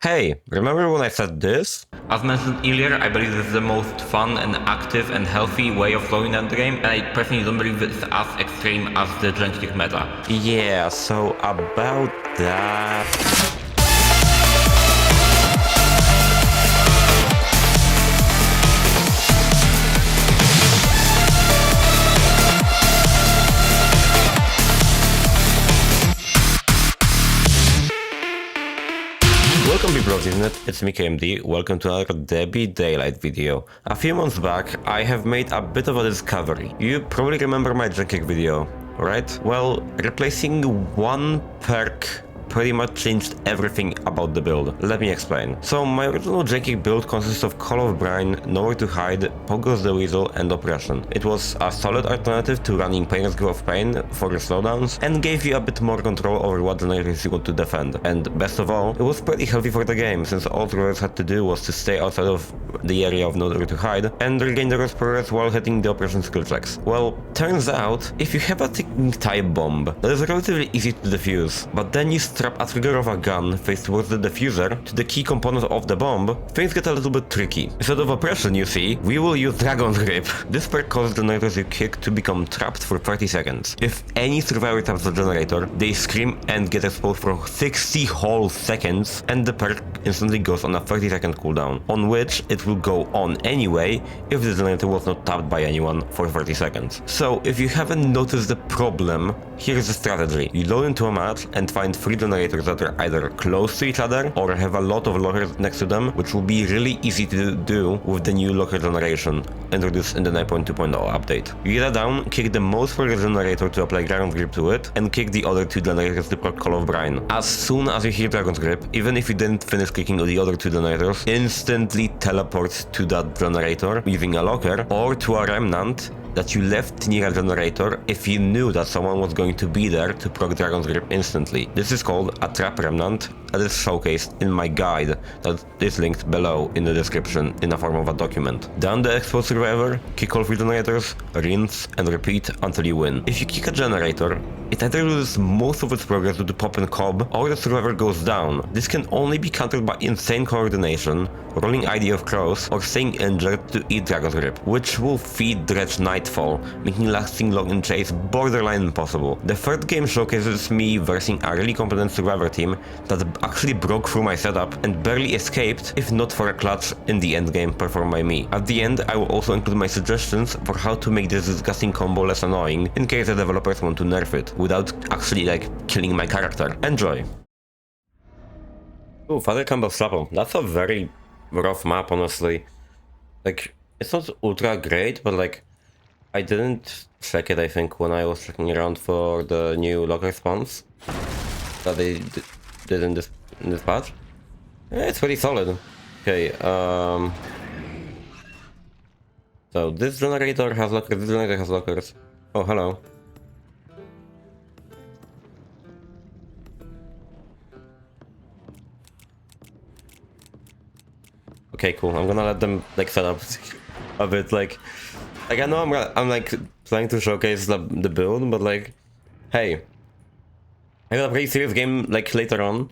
Hey, remember when I said this? As mentioned earlier, I believe this is the most fun and active and healthy way of flowing down the game, and I personally don't believe it's as extreme as the Dredge meta. Yeah, so about that... Welcome people of the internet, it's me KMD, welcome to another Debbie Daylight video. A few months back, I have made a bit of a discovery. You probably remember my Gen Kick video, right? Well, replacing one perk pretty much changed everything about the build. Let me explain. So my original Gen Kick build consists of Call of Brine, Nowhere to Hide, Pogo's the Weasel and Oppression. It was a solid alternative to running Pain's Grove of Pain for your slowdowns and gave you a bit more control over what generators you want to defend. And best of all, it was pretty healthy for the game, since all Dredge had to do was to stay outside of the area of Nowhere to Hide and regain the rest progress while hitting the Oppression skill checks. Well, turns out, if you have a ticking time bomb, that is relatively easy to defuse, but then you strap a trigger of a gun faced towards the diffuser to the key component of the bomb, things get a little bit tricky. Instead of Oppression, you see, we will use Dragon's Grip. This perk causes generators you kick to become trapped for 30 seconds. If any survivor taps the generator, they scream and get exposed for 60 whole seconds, and the perk instantly goes on a 30-second cooldown, on which it will go on anyway if the generator was not tapped by anyone for 30 seconds. So if you haven't noticed the problem, here's the strategy. You load into a match and find 3 generators that are either close to each other or have a lot of lockers next to them, which will be really easy to do with the new locker generation introduced in the 9.2.0 update. You get down, kick the most progress generator to apply Dragon's Grip to it, and kick the other 2 generators to proc Call of Brine. As soon as you hear Dragon's Grip, even if you didn't finish kicking the other 2 generators, instantly teleport to that generator using a locker or to a remnant that you left near a generator if you knew that someone was going to be there to proc Dragon's Grip instantly. This is called a trap remnant that is showcased in my guide that is linked below in the description in the form of a document. Down the exposed survivor, kick all 3 generators, rinse and repeat until you win. If you kick a generator, it either loses most of its progress due to pop and cob, or the survivor goes down. This can only be countered by insane coordination, rolling ID of crows, or staying injured to eat Dragon's Grip, which will feed Dredge Nightfall, making lasting long-in chase borderline impossible. The third game showcases me versing a really competent survivor team that actually broke through my setup and barely escaped if not for a clutch in the endgame performed by me. At the end, I will also include my suggestions for how to make this disgusting combo less annoying in case the developers want to nerf it, without actually killing my character. Enjoy! Oh, Father Combo Slapo. That's a very rough map, honestly. It's not ultra great, but I didn't check it, I think, when I was checking around for the new locker spawns that they did in this patch. Yeah, it's pretty solid. Okay, so this generator has lockers, this generator has lockers. Oh, hello. Okay, cool. I'm gonna let them set up a bit. I know I'm trying to showcase the build, but hey, I got a pretty serious game later on.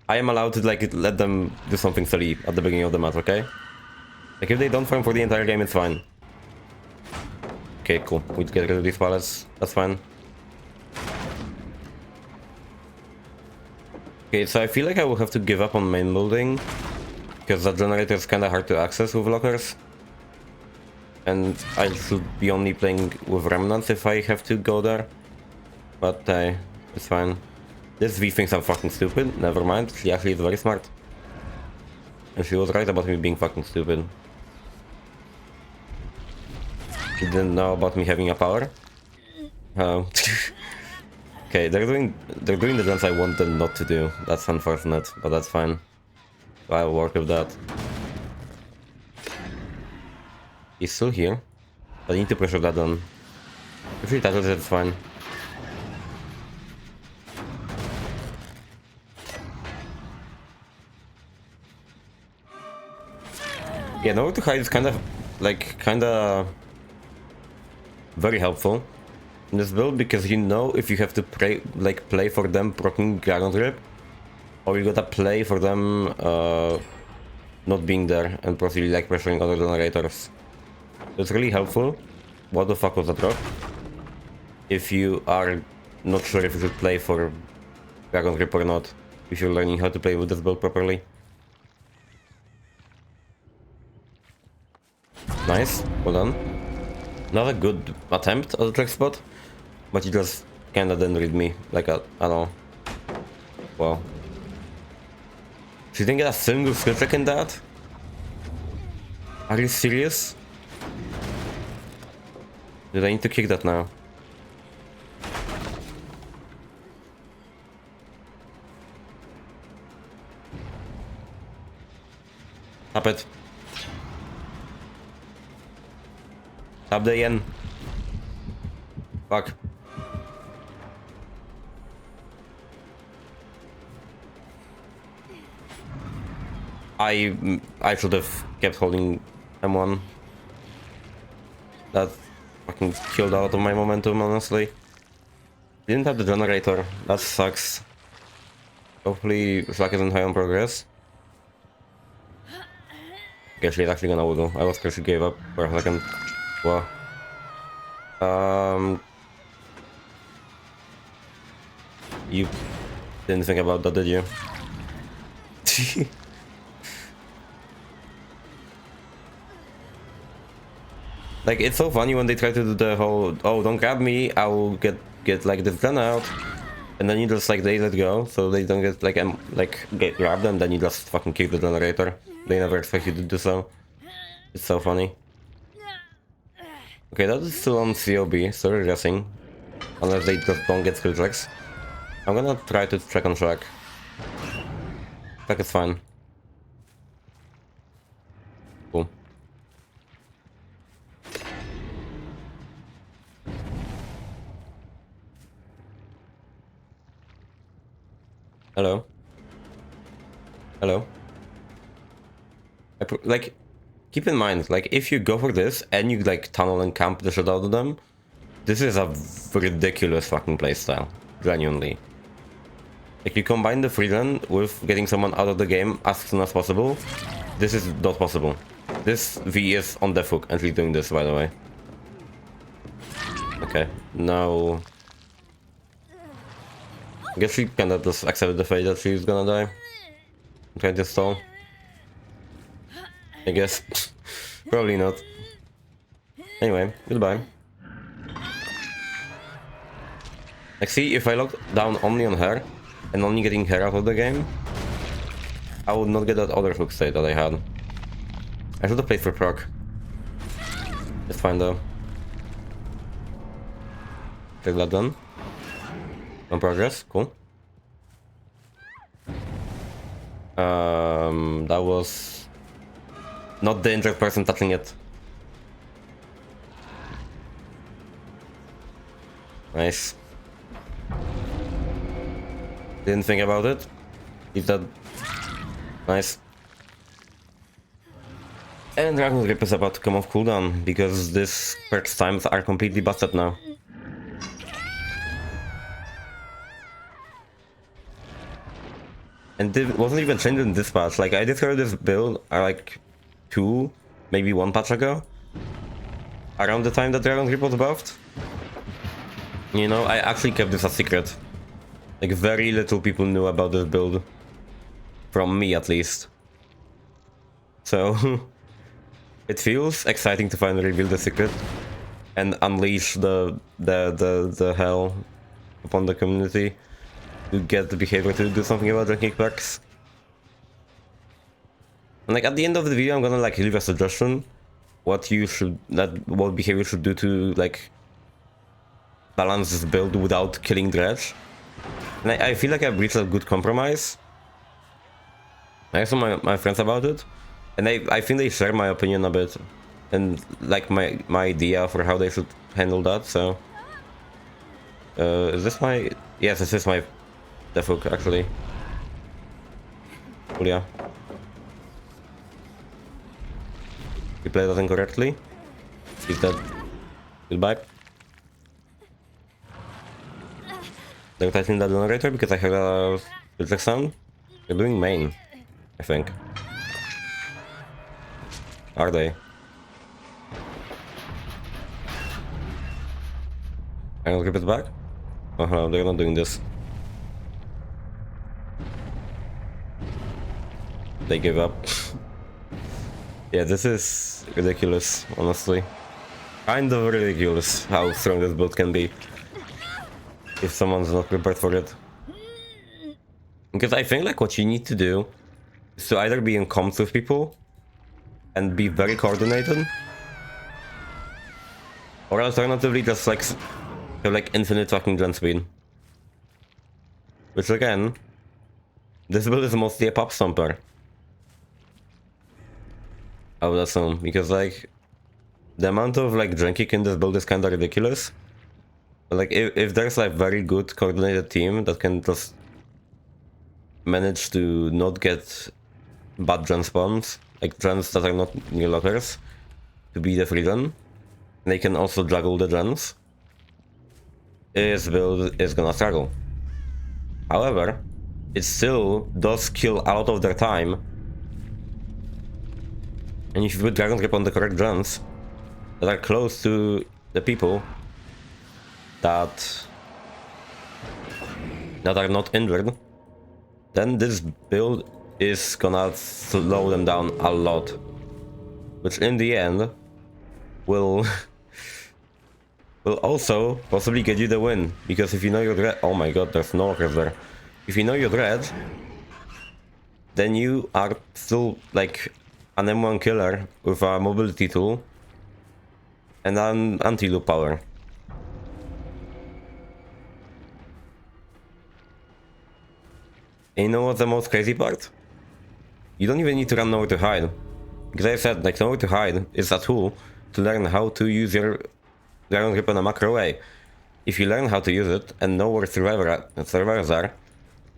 I am allowed to let them do something silly at the beginning of the match, okay? If they don't farm for the entire game, it's fine. Okay, cool. We get rid of these pallets. That's fine. Okay, so I feel like I will have to give up on main building, because that generator is kinda hard to access with lockers. And I should be only playing with remnants if I have to go there. But it's fine. This V thinks I'm fucking stupid. Never mind, she actually is very smart. And she was right about me being fucking stupid. She didn't know about me having a power. Okay, they're doing the dance I want them not to do. That's unfortunate, but that's fine. I'll work with that. He's still here. I need to pressure that on. If he touches it, it's fine. Yeah, Nowhere to Hide is kinda very helpful in this build, because you know if you have to play for them proccing Dragon's Grip, Or you gotta play for them not being there and possibly like pressuring other generators. It's really helpful. What the fuck was that drop? If you are not sure if you should play for Dragon Grip or not, if you're learning how to play with this build properly. Nice, well done. Not a good attempt at the track spot, but he just kinda didn't read me, like at all. Wow. She didn't get a single skill check in that? Are you serious? Dude, I need to kick that now. Tap it. Tap the yen. Fuck. I should have kept holding M1. That fucking killed a lot of my momentum, honestly. Didn't have the generator. That sucks. Hopefully Slack isn't high on progress. Okay, she's actually gonna wiggle. I was scared she gave up for a second. Wow. You didn't think about that, did you? Like, it's so funny when they try to do the whole, oh, don't grab me, I will get like this gun out, and then you just like they let go, so they don't get get grabbed, and then you just fucking kick the generator. They never expect you to do so. It's so funny. Okay, that is still on COB, still regressing, unless they just don't get skill checks. I'm gonna try to check on track. Track is fine. Cool. Hello. Hello. Like, keep in mind, like, if you go for this and you like tunnel and camp the shit out of them, this is a ridiculous fucking playstyle. Genuinely. Like, you combine the free run with getting someone out of the game as soon as possible. This is not possible. This V is on Defuk and she's doing this, by the way. Okay, now I guess she kinda just accepted the fate that she's gonna die. I'm trying to stall. I guess. Probably not. Anyway, goodbye. Like, see, if I locked down only on her, and only getting her out of the game, I would not get that other hook state that I had. I should have played for proc. It's fine though. Take that done. On progress, cool. That was not the injured person touching it. Nice. Didn't think about it. Is that nice? And Dragon Grip is about to come off cooldown because this perk's times are completely busted now. And it wasn't even changed in this patch. Like, I discovered this build like 2, maybe 1 patch ago. Around the time that Dragon Grip was buffed. You know, I actually kept this a secret. Like, very little people knew about this build. From me, at least. So, it feels exciting to finally reveal the secret. And unleash the hell upon the community. To get the behavior to do something about drinking perks. And like, at the end of the video, I'm gonna like leave a suggestion. What behavior should do to like balance this build without killing Dredge. And I feel like I've reached a good compromise. I asked my friends about it, and I think they share my opinion a bit, and like my idea for how they should handle that. So, is this my? Yes, this is my Defuk actually. Oh yeah. We played that incorrectly. He's dead. Goodbye. Don't touch that generator because I heard a physics sound. They're doing main, I think. Are they? I'll give it back? They're not doing this. They give up. Yeah, this is ridiculous, honestly. Kind of ridiculous how strong this build can be if someone's not prepared for it. Because I think like what you need to do is to either be in comms with people and be very coordinated, or alternatively just like have like infinite fucking gen speed. Which again, this build is mostly a pop stomper, I would assume, because like the amount of like gen kick in this build is kinda ridiculous. But like if there's like very good coordinated team that can just manage to not get bad gen spawns, like gens that are not near lockers, to be the free gen, they can also juggle the gens, this build is gonna struggle. However, it still does kill a lot of their time, and if you put Dragon Grip on the correct gens that are close to the people that are not injured, then this build is gonna slow them down a lot, which in the end will also possibly get you the win, because if you know your Dredge, oh my god, there's no walkers there. If you know your Dredge, then you are still like an M1 killer with a mobility tool and an anti-loop power. And you know what's the most crazy part? You don't even need to run nowhere to hide. Because I said, like, nowhere to hide is a tool to learn how to use your Dragon Grip in a macro way. If you learn how to use it and know where survivors are,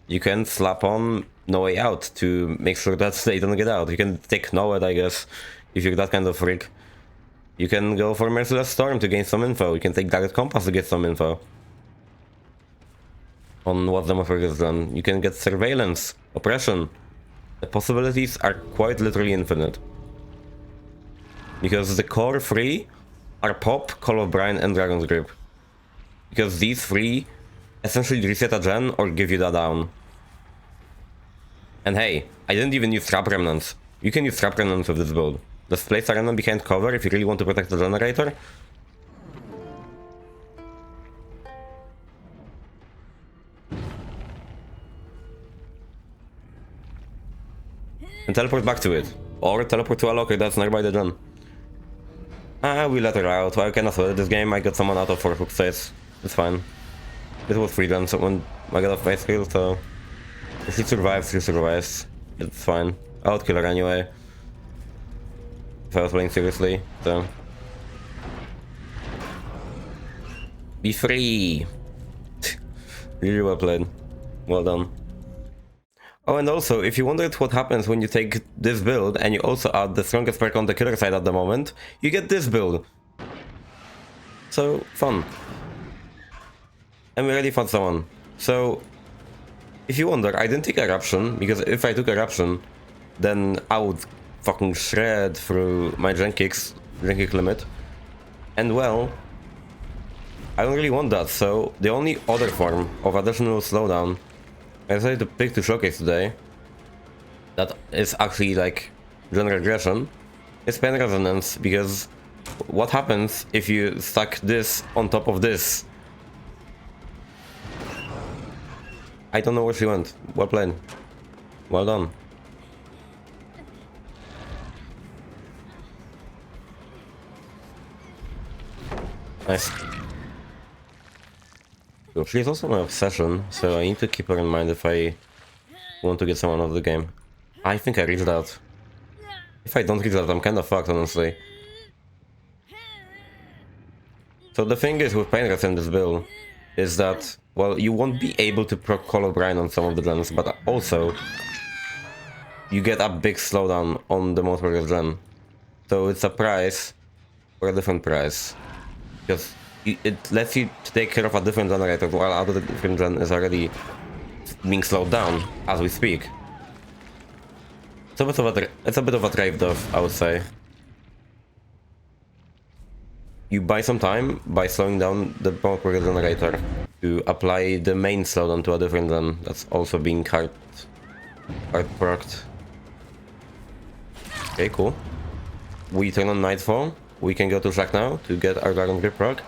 you can slap on No Way Out to make sure that they don't get out. You can take Nowhere, I guess, if you're that kind of freak. You can go for Merciless Storm to gain some info. You can take Direct Compass to get some info on what the motherfucker has done. You can get Surveillance, Oppression. The possibilities are quite literally infinite. Because the core three are Pop, Call of Brine, and Dragon's Grip. Because these three essentially reset a gen or give you that down. And hey, I didn't even use Trap Remnants. You can use Trap Remnants with this build. Just place a remnant behind cover if you really want to protect the generator. And teleport back to it. Or teleport to a locker that's nearby the gen. We let her out. I cannot sweat this game. I got someone out of 4 hook states. It's fine. It was free gen, so when I got a face kill, so if she survives, she survives. It's fine. I would kill her anyway. If I was playing seriously, so. Be free! Really well played. Well done. Oh, and also, if you wondered what happens when you take this build and you also add the strongest perk on the killer side at the moment, you get this build. So, fun. And we already found someone. So, if you wonder, I didn't take Eruption, because if I took Eruption, then I would fucking shred through my gen kick limit. And well, I don't really want that, so the only other form of additional slowdown I decided to pick to showcase today, that is actually like gen regression, is Pain Resonance, because what happens if you stack this on top of this? I don't know where she went. Well played. Well done. Nice. So she's also my obsession, so I need to keep her in mind if I want to get someone out of the game. I think I reached out. If I don't reach out, I'm kinda fucked, honestly. So the thing is with Pain Rest in this build is that, well, you won't be able to proc Call of Brine on some of the gens, but also you get a big slowdown on the most progress gen. So it's a price for a different price. Because it lets you to take care of a different generator while other different gen is already being slowed down as we speak. It's a bit of a trade-off, I would say. You buy some time by slowing down the perk generator to apply the main slowdown to a different run that's also being hard perked. Okay, cool. We turn on Nightfall. We can go to Shack now to get our Dragon Grip perk.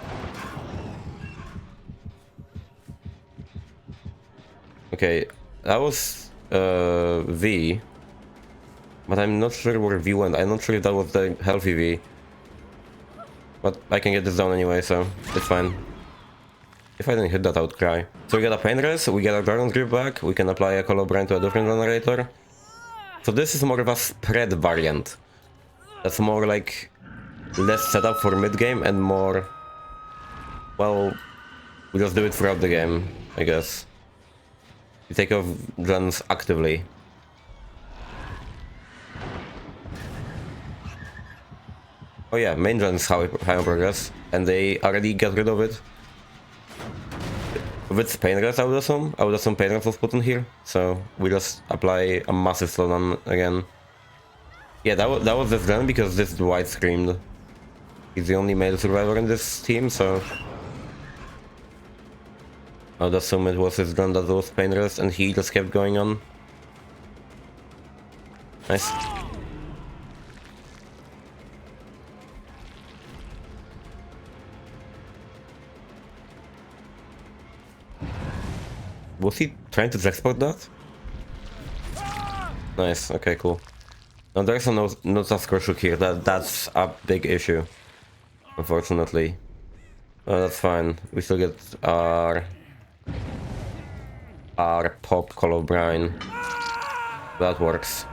Okay, that was V, but I'm not sure where V went. I'm not sure if that was the healthy V. But I can get this down anyway, so it's fine. If I didn't hit that, I would cry. So we get a Pain Res, we get our Dragon's Grip back, we can apply a Color Brand to a different generator. So this is more of a spread variant. That's more like less setup for mid-game and more... Well, we just do it throughout the game, I guess. You take off gens actively. Oh yeah, main gens high on progress, and they already get rid of it. With Pain Res, I would assume Pain Res was put in here, so we just apply a massive slowdown again. Yeah, that was this gen because this Dwight screamed. He's the only male survivor in this team, so I would assume it was his gen that was Pain Res, and he just kept going on. Nice. Was he trying to export that? Nice, okay, cool. Now there's a no Sasquatch here, that's a big issue. Unfortunately. Oh, that's fine. We still get our pop Color Brine. That works.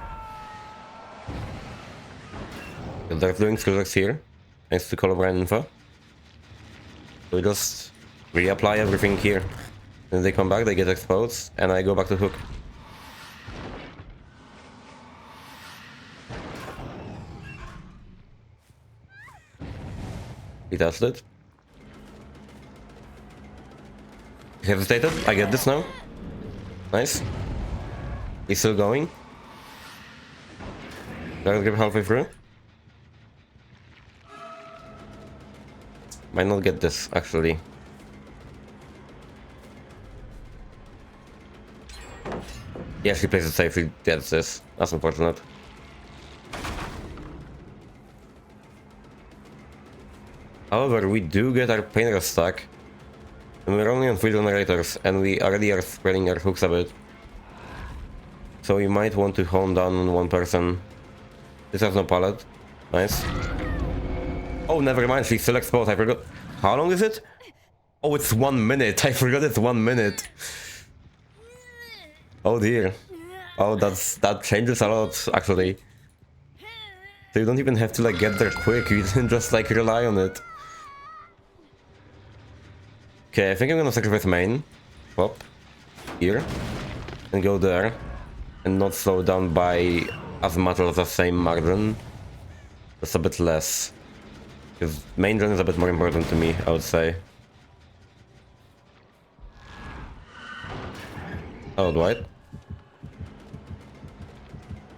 They're doing skill checks here, thanks to Color Brine info. We just reapply everything here. Then they come back, they get exposed, and I go back to hook. He touched it. He hesitated, I get this now. Nice. He's still going. Dragon Grip halfway through. Might not get this, actually. He actually plays it safe, he gets this. That's unfortunate. However, we do get our Pain Res stack. And we're only on 3 generators, and we already are spreading our hooks a bit. So we might want to hone down on one person. This has no pallet. Nice. Oh, never mind, she's still exposed, I forgot. How long is it? Oh, it's 1 minute. I forgot it's 1 minute. Oh dear. Oh, that changes a lot, actually. So you don't even have to like get there quick, you can just like rely on it. Okay, I think I'm gonna sacrifice main. Swap. Here. And go there. And not slow down by as much as the same margin. Just a bit less. Because main gen is a bit more important to me, I would say. Oh, Dwight.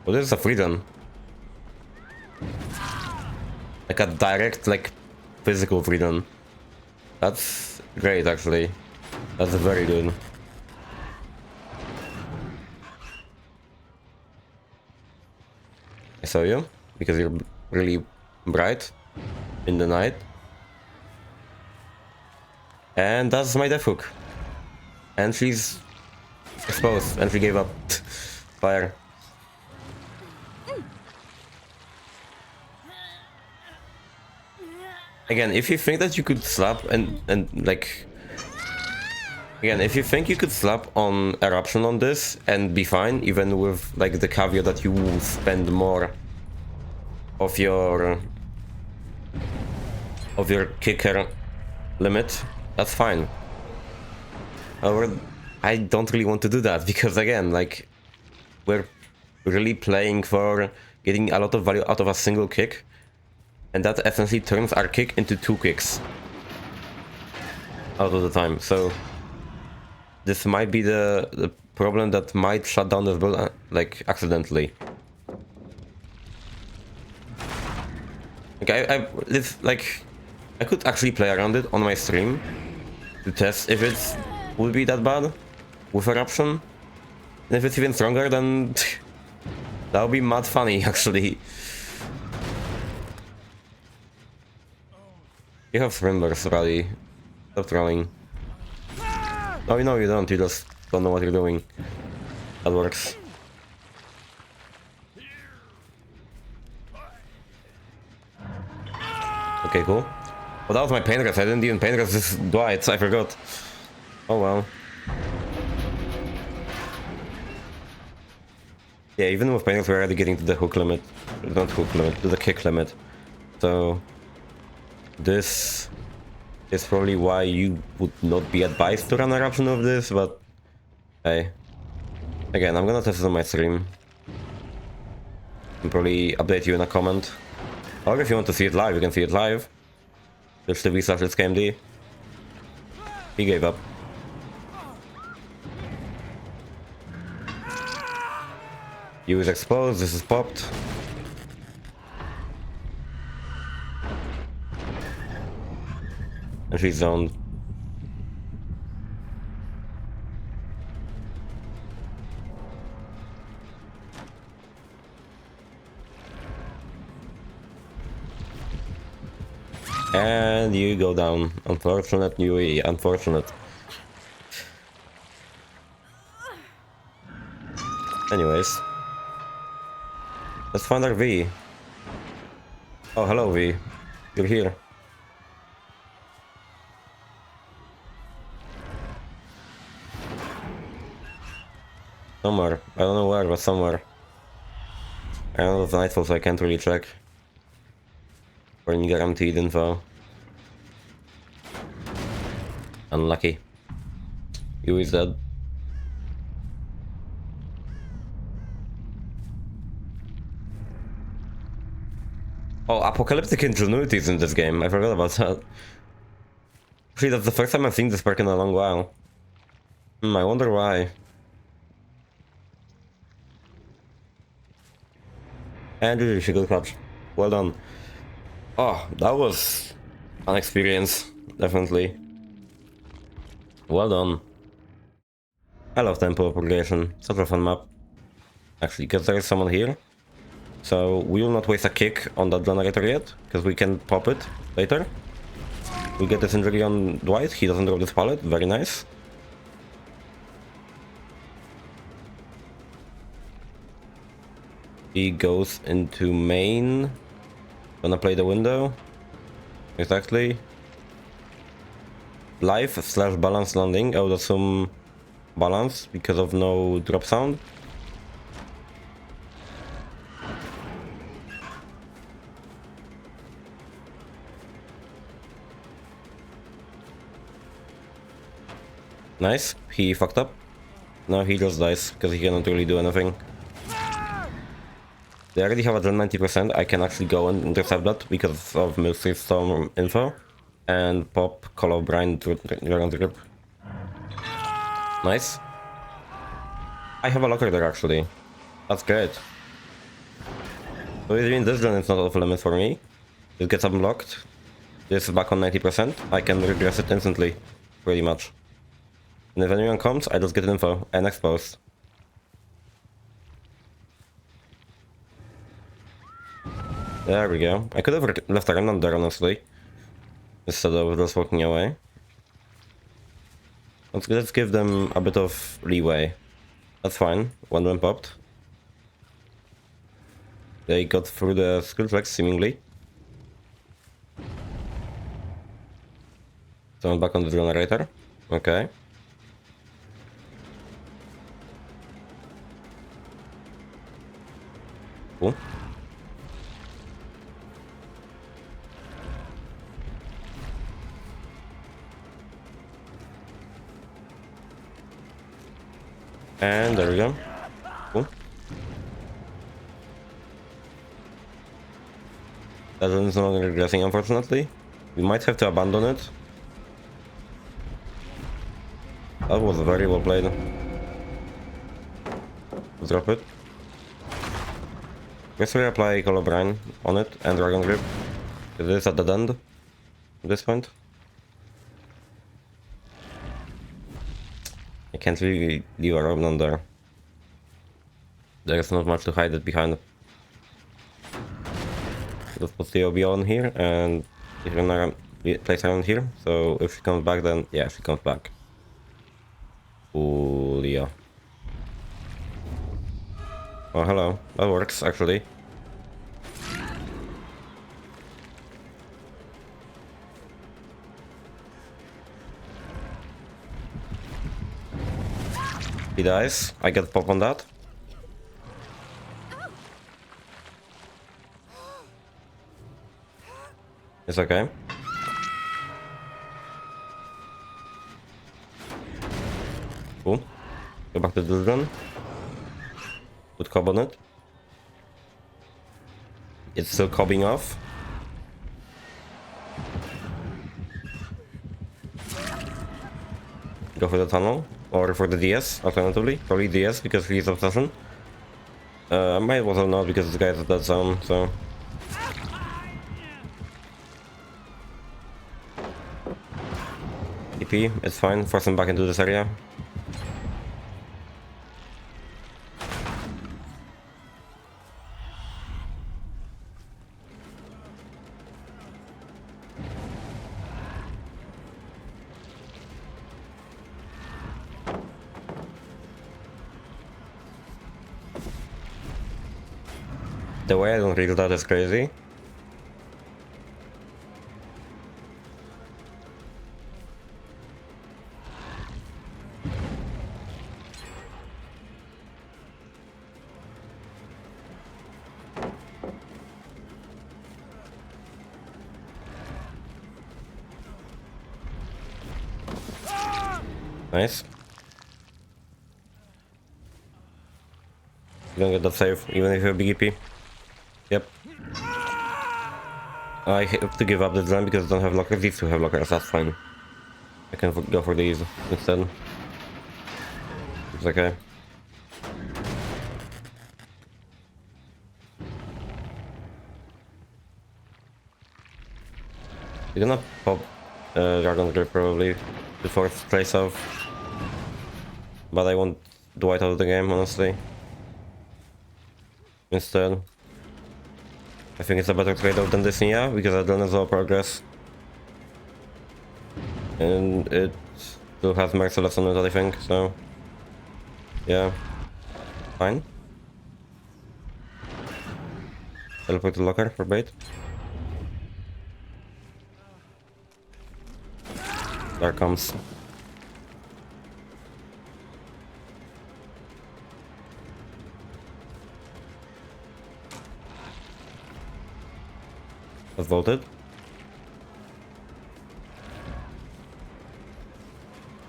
Oh, this is a free gen. Like a direct, like, physical freedom. That's great, actually. That's very good. I saw you, because you're really bright in the night. And that's my death hook. And she's exposed, and she gave up. Fire. Again, if you think that you could slap and like... Again, if you think you could slap on Eruption on this and be fine, even with like the caveat that you will spend more of your kicker limit, that's fine. However, I don't really want to do that because again, like, we're really playing for getting a lot of value out of a single kick. And that essentially turns our kick into 2 kicks out of the time. So this might be the problem that might shut down this build, like, accidentally. I could actually play around it on my stream to test if it would be that bad with eruption. And if it's even stronger, then that would be mad funny, actually. You have Sprinburst, Rally. Stop trolling. Oh, no, you don't. You just don't know what you're doing. That works. Okay, cool. Oh, that was my pain rest. I didn't even pain rest this Dwight. I forgot. Oh well. Yeah, even with pain rest, we're already getting to the hook limit. Not hook limit, to the kick limit. So this is probably why you would not be advised to run eruption of this, but hey. Again, I'm gonna test it on my stream. And probably update you in a comment. Or if you want to see it live, you can see it live. Twitch TV/KMD. He gave up. You is exposed, this is popped. And she's zoned. And you go down. Unfortunate, UE, unfortunate. Anyways. Let's find our V. Oh, hello V. You're here. Somewhere. I don't know where, but somewhere. I don't know if Nightfall, so I can't really check. For any guaranteed info. Unlucky. You is dead. Oh, apocalyptic ingenuities in this game. I forgot about that. Actually, that's the first time I've seen this perk in a long while. I wonder why. And GG, good catch. Well done. Oh, that was an experience, definitely. Well done. I love tempo propagation, such a fun map. Actually, because there is someone here. So we will not waste a kick on that generator yet, because we can pop it later. We get this injury on Dwight, he doesn't drop this pallet, very nice. He goes into main. Gonna play the window. Exactly. Life/balance landing. I would assume balance because of no drop sound. Nice. He fucked up. Now he just dies because he cannot really do anything. They already have a gen 90%. I can actually go and intercept that because of Merciless Storm info. And pop Call of Brine Dragon Grip. Nice. I have a locker there actually. That's great. So even this gen is not off limit for me. It gets unblocked. This is back on 90%. I can regress it instantly. Pretty much. And if anyone comes, I just get info and expose. There we go. I could have left a random there, honestly. Instead of just walking away. Let's give them a bit of leeway. That's fine. One of them popped. They got through the skill checks, seemingly. Someone back on the generator. Okay. Cool. And there we go. Cool. That is no longer regressing, unfortunately. We might have to abandon it. That was very well played. Let's drop it. Let's reapply Call of Brine on it and Dragon Grip. Is this at the end? At this point? I can't really leave a Robin on there. There's not much to hide it behind. Let's put the OB on here and if you're gonna place her on here. So if she comes back, then yeah, she comes back. Ooh, yeah. Oh, hello. That works actually. He dies. I get pop on that. It's okay. Cool. Go back to the run. Put cob on it. It's still cobbing off. Go for the tunnel. Or for the DS, alternatively. Probably DS because he's obsession. I might as well not because this guy's at that zone, so... TP, it's fine. Force him back into this area. The way I don't read that is crazy. Nice. You don't get that save, even if you're big EP. Yep. I have to give up this run because I don't have lockers. These two have lockers, that's fine. I can go for these instead. It's okay. You're gonna pop Dragon Grip probably the fourth place off. But I want Dwight out of the game, honestly. Instead. I think it's a better trade-off than this, yeah, because I've done as well progress. And it still has Merciless on it, I think, so... Yeah. Fine. Teleport to locker for bait. There comes. Has voted.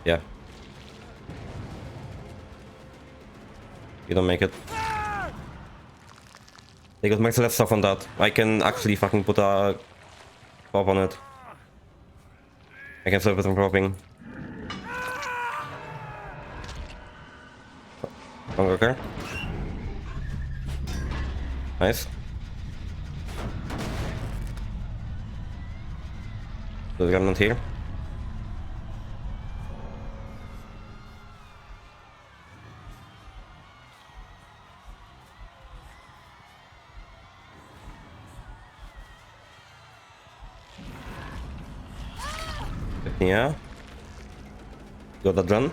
Yeah. You don't make it. They got Merciless stuff on that. I can actually fucking put a pop on it. I can stop it from popping. Okay. Nice. There's a remnant here. Yeah. Got that run.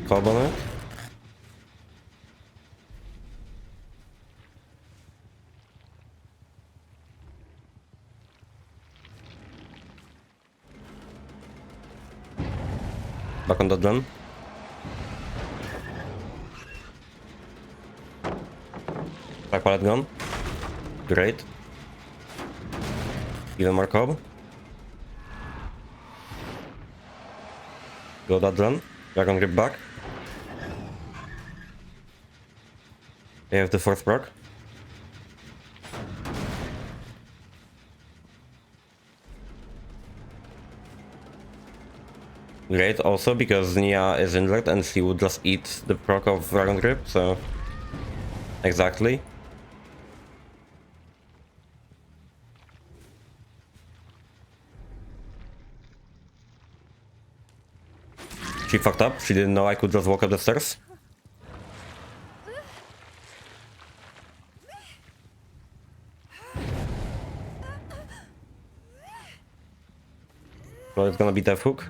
Cob on it. Back on that run. Back pallet gun. Great. Even more cob. Go that run. Dragon grip back. They have the fourth proc. Great also because Nia is injured and she would just eat the proc of Dragon Grip, so... Exactly. She fucked up, she didn't know I could just walk up the stairs. So it's gonna be Death Hook.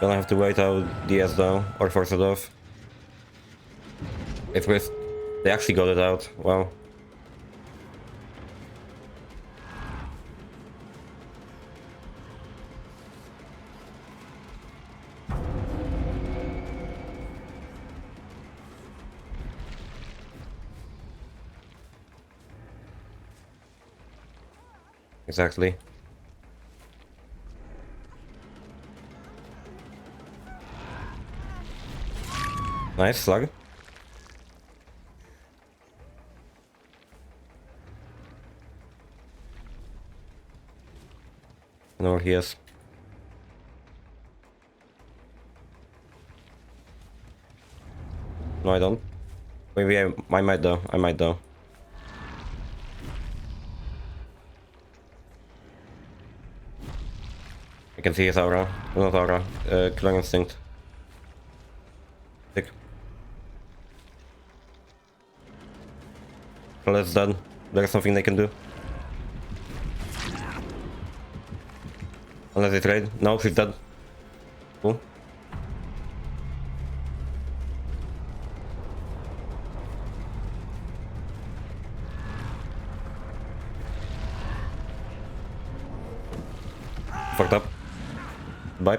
Gonna have to wait out DS though, or force it off. If with they actually got it out, wow. Exactly. Nice slug. I know where he is. No, I don't. Maybe I might though. I might though. I can see his aura. Not aura. Killer instinct. Sick. Well, that's done. There's something they can do. Unless they trade. No, she's dead. Cool. Fucked up. Bye.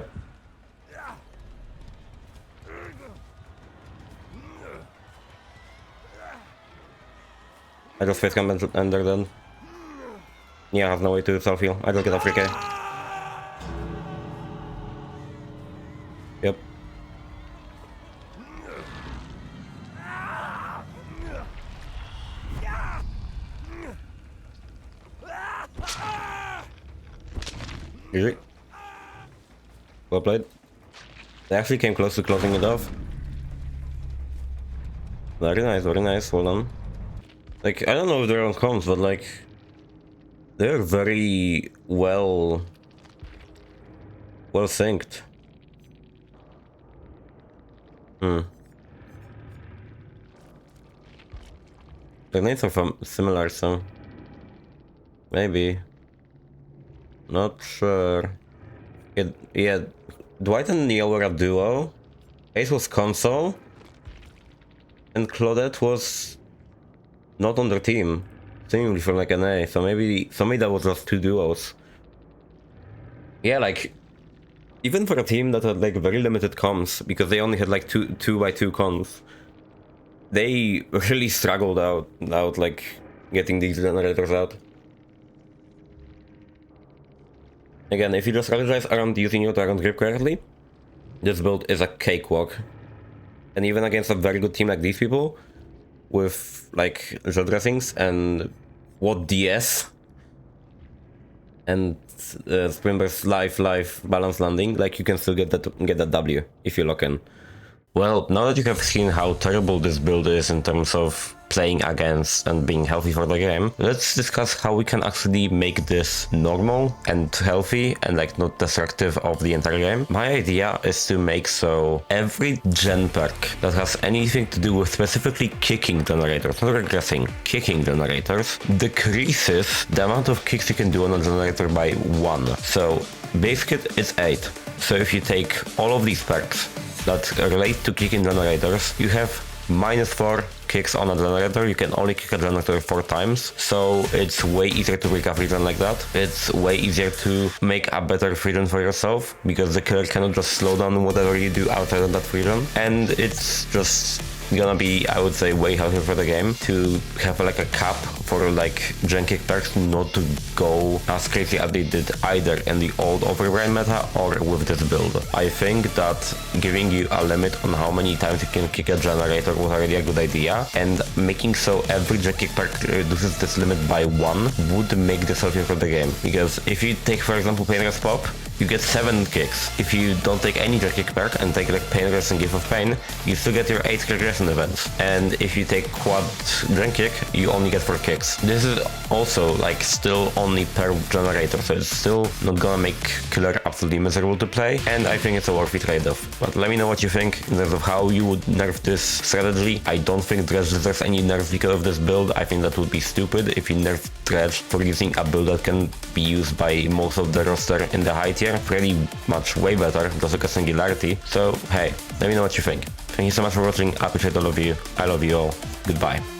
I just face camp and they're done. Yeah, I have no way to self-heal. I just get a 3k. Yep. GG. Well played. They actually came close to closing it off. Very nice, well done. Like, I don't know if they're on comms, but like... They're very well synced. Their names are similar, so... Maybe. Not sure. Yeah, Dwight and Neo were a duo. Ace was console. And Claudette was not on their team. Seemingly from like NA, so maybe that was just two duos. Yeah, like even for a team that had like very limited comms, because they only had like two by two comms, they really struggled out like getting these generators out. Again, if you just strategize around using your Dragon Grip correctly, this build is a cakewalk. And even against a very good team like these people, with like Z dressings and what DS and Sprinber's live balance landing, like you can still get that W if you lock in. Well, now that you have seen how terrible this build is in terms of playing against and being healthy for the game, let's discuss how we can actually make this normal and healthy and like not destructive of the entire game. My idea is to make so every gen perk that has anything to do with specifically kicking generators, not regressing, kicking generators, decreases the amount of kicks you can do on a generator by 1. So base kit is 8. So if you take all of these perks that relate to kicking generators, you have -4 kicks on a generator. You can only kick a generator 4 times, so it's way easier to break a free gen like that. It's way easier to make a better free gen for yourself, because the killer cannot just slow down whatever you do outside of that free gen, and it's just gonna be, I would say, way healthier for the game to have like a cap for like gen kick perks not to go as crazy as they did either in the old overgrind meta or with this build. I think that giving you a limit on how many times you can kick a generator was already a good idea, and making so every gen kick perk reduces this limit by 1 would make this healthier for the game. Because if you take, for example, Painless Pop, you get 7 kicks. If you don't take any drag kick perk and take like pain regression and gift of pain, you still get your 8 regression events. And if you take quad drag kick, you only get 4 kicks. This is also like still only per generator, so it's still not gonna make killer absolutely miserable to play, and I think it's a worthy trade-off. But let me know what you think in terms of how you would nerf this strategy. I don't think Dredge deserves any nerf because of this build. I think that would be stupid if you nerf Dredge for using a build that can be used by most of the roster in the high tier. Pretty much way better, just like a singularity. So hey, let me know what you think. Thank you so much for watching, I appreciate all of you. I love you all. Goodbye.